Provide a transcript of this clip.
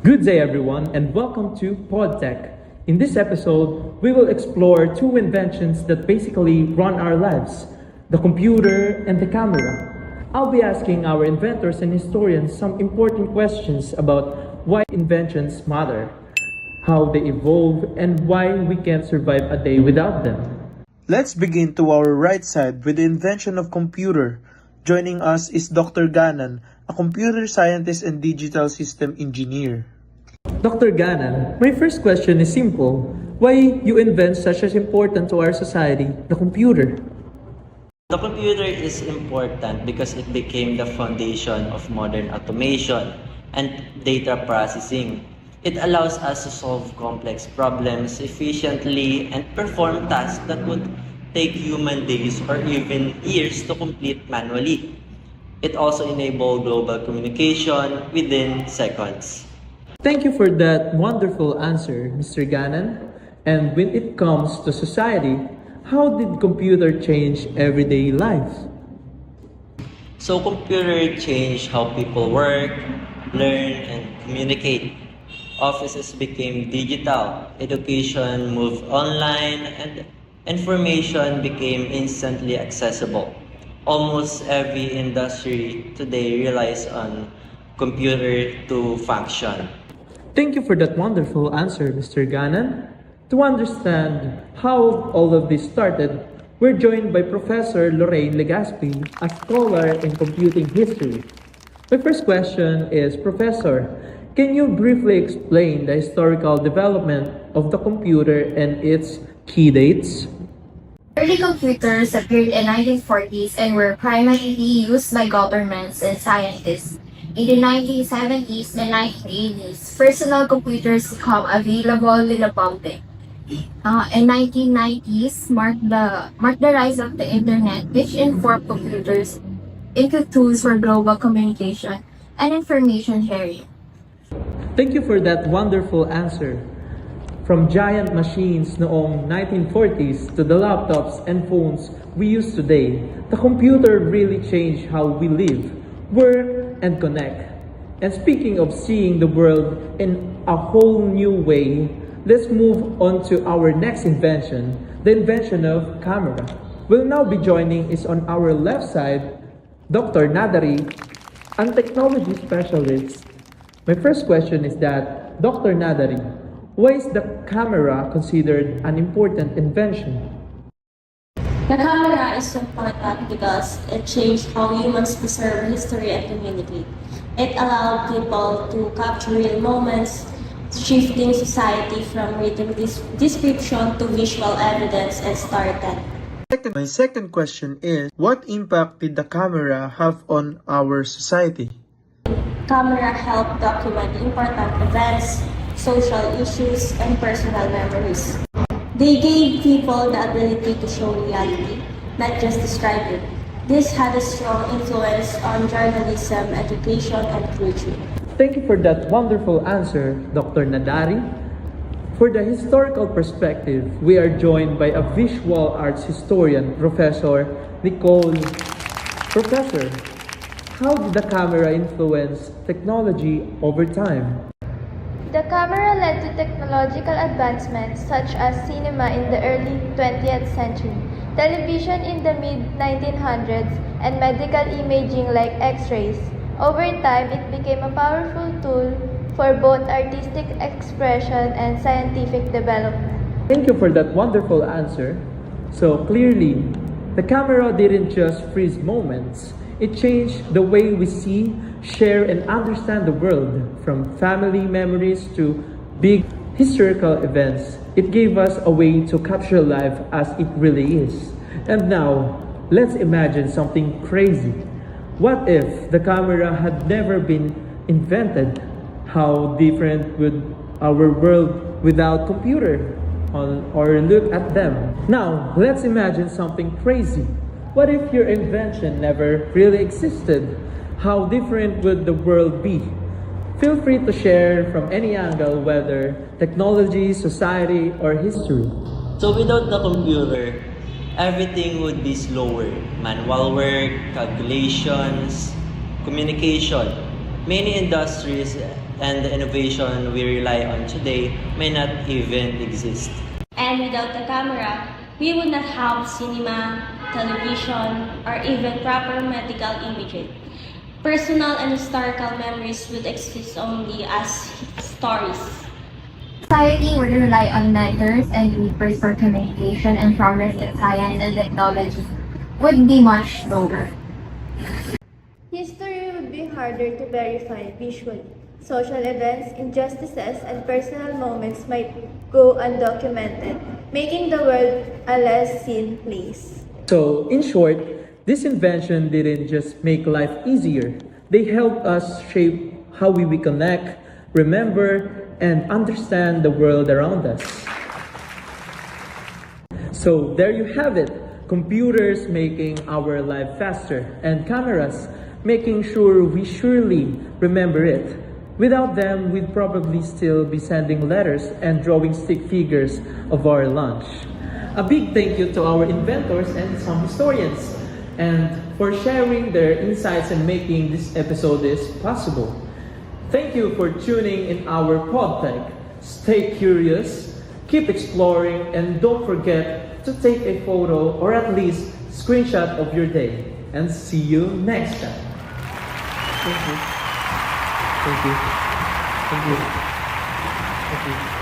Good day, everyone, and welcome to PodTech. In this episode, we will explore two inventions that basically run our lives, the computer and the camera. I'll be asking our inventors and historians some important questions about why inventions matter, how they evolve, and why we can't survive a day without them. Let's begin to our right side with the invention of computer. Joining us is Dr. Ganan, a computer scientist and digital system engineer. Dr. Ganan, my first question is simple. Why you invent such as important to our society, the computer? The computer is important because it became the foundation of modern automation and data processing. It allows us to solve complex problems efficiently and perform tasks that would take human days or even years to complete manually. It also enables global communication within seconds. Thank you for that wonderful answer, Mr. Ganan. And when it comes to society, how did computer change everyday life? So computer changed how people work, learn, and communicate. Offices became digital, education moved online, and information became instantly accessible. Almost every industry today relies on computer to function. Thank you for that wonderful answer, Mr. Ganan. To understand how all of this started, we're joined by Professor Lorraine Legaspi, a scholar in computing history. My first question is, Professor, can you briefly explain the historical development of the computer and its key dates? Early computers appeared in 1940s and were primarily used by governments and scientists. In the 1970s and 1980s, personal computers became available in the public. In 1990s marked the rise of the internet, which informed computers into tools for global communication and information sharing. Thank you for that wonderful answer. From giant machines noong 1940s to the laptops and phones we use today, the computer really changed how we live, work, and connect. And speaking of seeing the world in a whole new way, let's move on to our next invention, the invention of camera. Will now be joining is on our left side, Dr. Nadari, a technology specialist. My first question is that, Dr. Nadari, why is the camera considered an important invention? The camera is important because it changed how humans preserve history and communicate. It allowed people to capture real moments, shifting society from written description to visual evidence and storytelling. My second question is, what impact did the camera have on our society? Camera helped document important events, social issues, and personal memories. They gave people the ability to show reality, not just describe it. This had a strong influence on journalism, education, and culture. Thank you for that wonderful answer, Dr. Nadari. For the historical perspective, we are joined by a visual arts historian, Professor Nicole. Professor, how did the camera influence technology over time? The camera led to technological advancements such as cinema in the early 20th century, television in the mid-1900s, and medical imaging like X-rays. Over time, it became a powerful tool for both artistic expression and scientific development. Thank you for that wonderful answer. So clearly, the camera didn't just freeze moments. It changed the way we see, share, and understand the world, from family memories to big historical events. It gave us a way to capture life as it really is. And now, let's imagine something crazy. What if the camera had never been invented? How different would our world without computer? Or look at them. Now, let's imagine something crazy. What if your invention never really existed? How different would the world be? Feel free to share from any angle, whether technology, society, or history. So without the computer, everything would be slower. Manual work, calculations, communication. Many industries and the innovation we rely on today may not even exist. And without the camera, we would not have cinema, television, or even proper medical imaging. Personal and historical memories would exist only as stories. Society would rely on letters and papers for communication, and progress in science and technology would be much slower. History would be harder to verify visually. Social events, injustices, and personal moments might go undocumented, making the world a less seen place. So, in short, this invention didn't just make life easier, they helped us shape how we connect, remember, and understand the world around us. So, there you have it, computers making our life faster, and cameras making sure we surely remember it. Without them, we'd probably still be sending letters and drawing stick figures of our lunch. A big thank you to our inventors and some historians, and for sharing their insights and making this episode is possible. Thank you for tuning in our PodTech. Stay curious, keep exploring, and don't forget to take a photo or at least screenshot of your day. And see you next time. Thank you. Thank you. Thank you. Thank you.